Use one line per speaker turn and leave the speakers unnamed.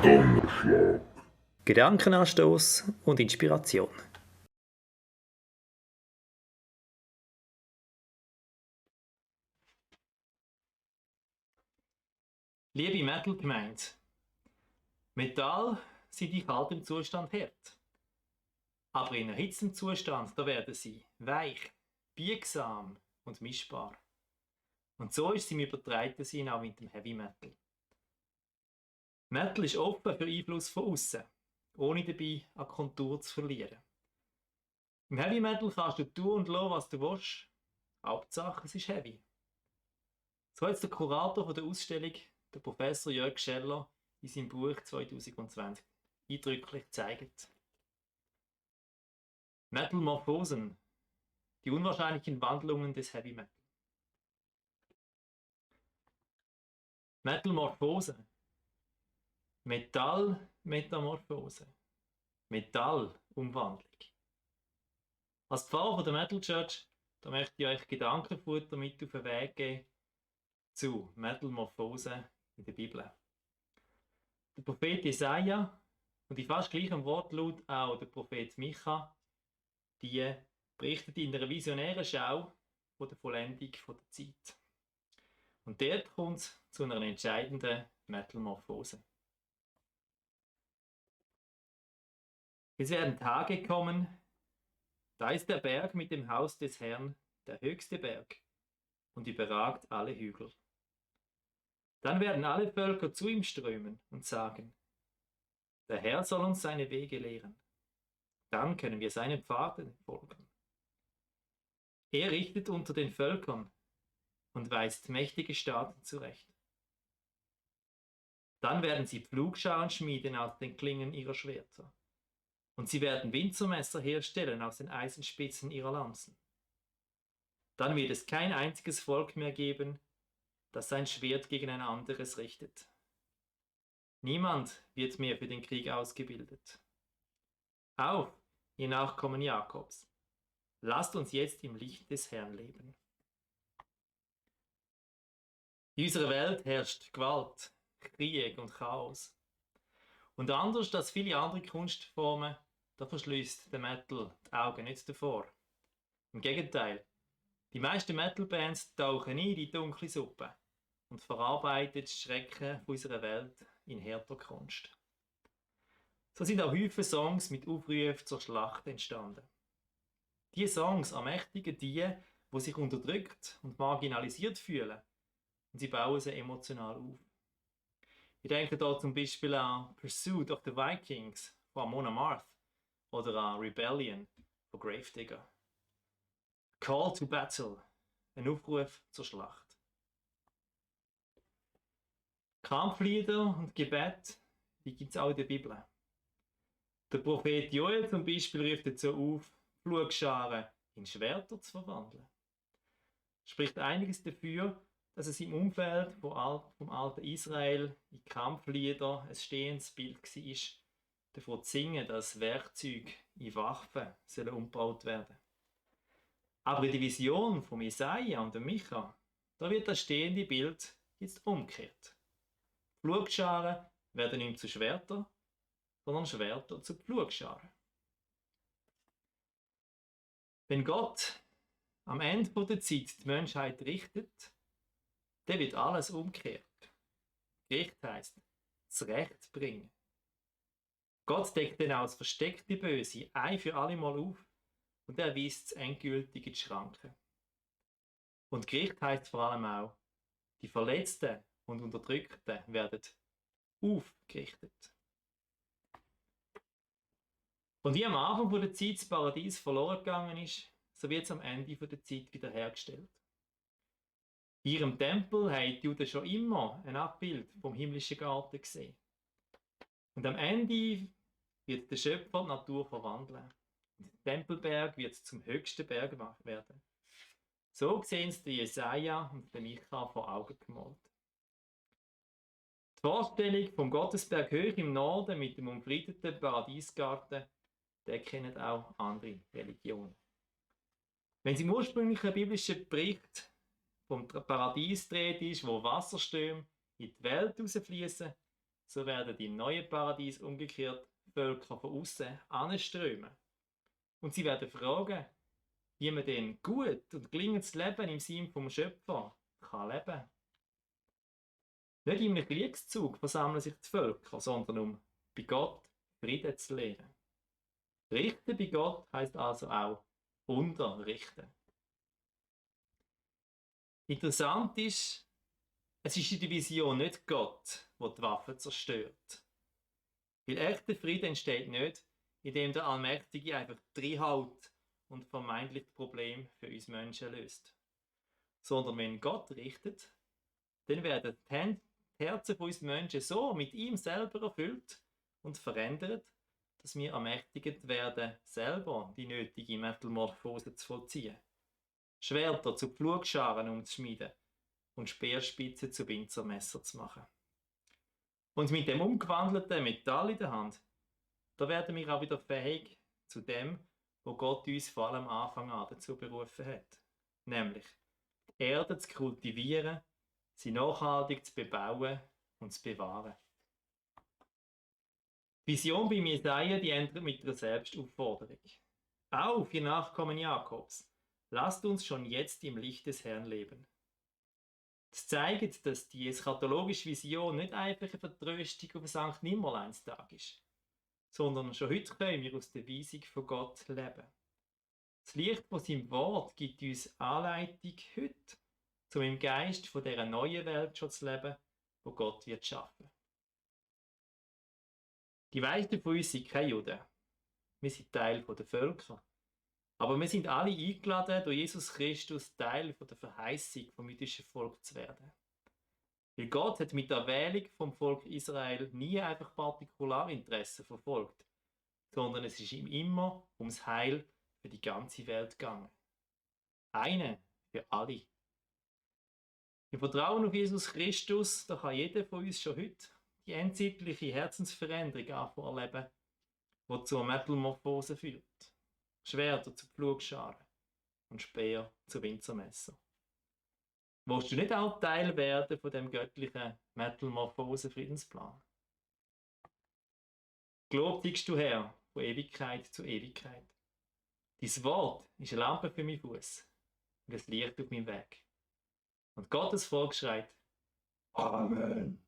Donnerschlag.
Gedankenanstoß und Inspiration. Liebe Metal-Gemeinde, Metall sind in kaltem Zustand hart. Aber in erhitztem Zustand da werden sie weich, biegsam und mischbar. Und so ist sie im übertreiten Sinn auch mit dem Heavy Metal. Metal ist offen für Einfluss von außen, ohne dabei an Kontur zu verlieren. Im Heavy Metal kannst du tun und lassen, was du willst. Hauptsache, es ist heavy. So hat es der Kurator von der Ausstellung, der Professor Jörg Scheller, in seinem Buch 2020 eindrücklich gezeigt. Metamorphosen, die unwahrscheinlichen Wandlungen des Heavy Metal. Metamorphose, Metallmetamorphose, Metallumwandlung. Als Pfarrer von der Metal Church, da möchte ich euch Gedankenfutter mit auf den Weg geben zu Metamorphose in der Bibel. Der Prophet Jesaja und in fast gleichem Wortlaut auch der Prophet Micha, die berichten in einer visionären Schau von der Vollendung der Zeit. Und dort kommt es zu einer entscheidenden Metamorphose. Es werden Tage kommen, da ist der Berg mit dem Haus des Herrn der höchste Berg und überragt alle Hügel. Dann werden alle Völker zu ihm strömen und sagen, der Herr soll uns seine Wege lehren. Dann können wir seinen Pfaden folgen. Er richtet unter den Völkern und weist mächtige Staaten zurecht. Dann werden sie Pflugscharen schmieden aus den Klingen ihrer Schwerter. Und sie werden Winzermesser herstellen aus den Eisenspitzen ihrer Lanzen. Dann wird es kein einziges Volk mehr geben, das sein Schwert gegen ein anderes richtet. Niemand wird mehr für den Krieg ausgebildet. Auf, ihr Nachkommen Jakobs, lasst uns jetzt im Licht des Herrn leben. In unserer Welt herrscht Gewalt, Krieg und Chaos. Und anders als viele andere Kunstformen, da verschließt der Metal die Augen nicht davor. Im Gegenteil, die meisten Metal-Bands tauchen ein in die dunkle Suppe und verarbeiten die Schrecken unserer Welt in härter Kunst. So sind auch häufig Songs mit Aufrufen zur Schlacht entstanden. Diese Songs ermächtigen die sich unterdrückt und marginalisiert fühlen, und sie bauen sie emotional auf. Ich denke da zum Beispiel an Pursuit of the Vikings von Amon Amarth oder an Rebellion von Gravedigger. Call to Battle, ein Aufruf zur Schlacht. Kampflieder und Gebet, die gibt es auch in der Bibel. Der Prophet Joel zum Beispiel ruft dazu auf, Pflugscharen in Schwerter zu verwandeln. Spricht einiges dafür, dass es im Umfeld vom alten Israel in Kampflieder ein stehendes Bild war, davon zu singen, dass Werkzeuge in Waffen umgebaut werden. Aber in der Vision von Jesaja und Micha, da wird das stehende Bild jetzt umgekehrt. Pflugscharen werden nicht zu Schwertern, sondern Schwerter zu Pflugscharen. Wenn Gott am Ende der Zeit die Menschheit richtet, dann wird alles umgekehrt. Gericht heisst, das Recht bringen. Gott deckt dann auch das versteckte Böse ein für alle Mal auf und er weist es endgültig in die Schranken. Und Gericht heisst vor allem auch, die Verletzten und Unterdrückten werden aufgerichtet. Und wie am Anfang der Zeit das Paradies verloren gegangen ist, so wird es am Ende der Zeit wiederhergestellt. In ihrem Tempel haben die Juden schon immer ein Abbild vom himmlischen Garten gesehen. Und am Ende wird der Schöpfer die Natur verwandeln. Und der Tempelberg wird zum höchsten Berg werden. So sehen es die Jesaja und der Micha vor Augen gemalt. Die Vorstellung vom Gottesberg hoch im Norden mit dem umfriedeten Paradiesgarten, der kennen auch andere Religionen. Wenn es im ursprünglichen biblischen Bericht vom Paradies dreht ist, wo Wasserströme in die Welt rausfließen, so werden im neuen Paradies umgekehrt Völker von außen anströmen. Und sie werden fragen, wie man denn gut und gelingendes Leben im Sinn vom Schöpfer kann leben. Nicht in einem Kriegszug versammeln sich die Völker, sondern um bei Gott Frieden zu lehren. Richten bei Gott heisst also auch unterrichten. Interessant ist, es ist in der Vision nicht Gott, der die Waffen zerstört. Weil echter Frieden entsteht nicht, indem der Allmächtige einfach reinhaut und vermeintlich das Problem für uns Menschen löst. Sondern wenn Gott richtet, dann werden die Herzen von uns Menschen so mit ihm selber erfüllt und verändert, dass wir ermächtigt werden, selber die nötige Metamorphose zu vollziehen. Schwerter zu Pflugscharen umzuschmieden und Speerspitzen zu Winzermesser zu machen. Und mit dem umgewandelten Metall in der Hand, da werden wir auch wieder fähig zu dem, wo Gott uns vor allem am Anfang an dazu berufen hat. Nämlich, die Erde zu kultivieren, sie nachhaltig zu bebauen und zu bewahren. Die Vision bei Jesaja, die endet mit einer Selbstaufforderung. Auf, ihr Nachkommen Jakobs, lasst uns schon jetzt im Licht des Herrn leben. Das zeigt, dass die eschatologische Vision nicht einfach eine Vertröstung auf einen Sankt Nimmerleinstag ist, sondern schon heute können wir aus der Weisung von Gott leben. Das Licht von seinem Wort gibt uns Anleitung heute, um im Geist von dieser neuen Welt schon zu leben, wo Gott wird schaffen. Die meisten von uns sind keine Juden. Wir sind Teil der Völker. Aber wir sind alle eingeladen, durch Jesus Christus Teil der Verheißung vom jüdischen Volk zu werden. Weil Gott hat mit der Wählung vom Volk Israel nie einfach Partikularinteressen verfolgt, sondern es ist ihm immer ums Heil für die ganze Welt gegangen. Eine für alle. Im Vertrauen auf Jesus Christus, da kann jeder von uns schon heute die endzeitliche Herzensveränderung erleben, die zur Metamorphose führt. Schwerter zu Pflugscharen und Speer zu Winzermesser. Willst du nicht auch Teil werden von dem göttlichen Metamorphose-Friedensplan? Gelobt siegst du Herr, von Ewigkeit zu Ewigkeit. Dein Wort ist eine Lampe für meinen Fuß und ein Licht auf meinem Weg. Und Gottes Volk schreit Amen.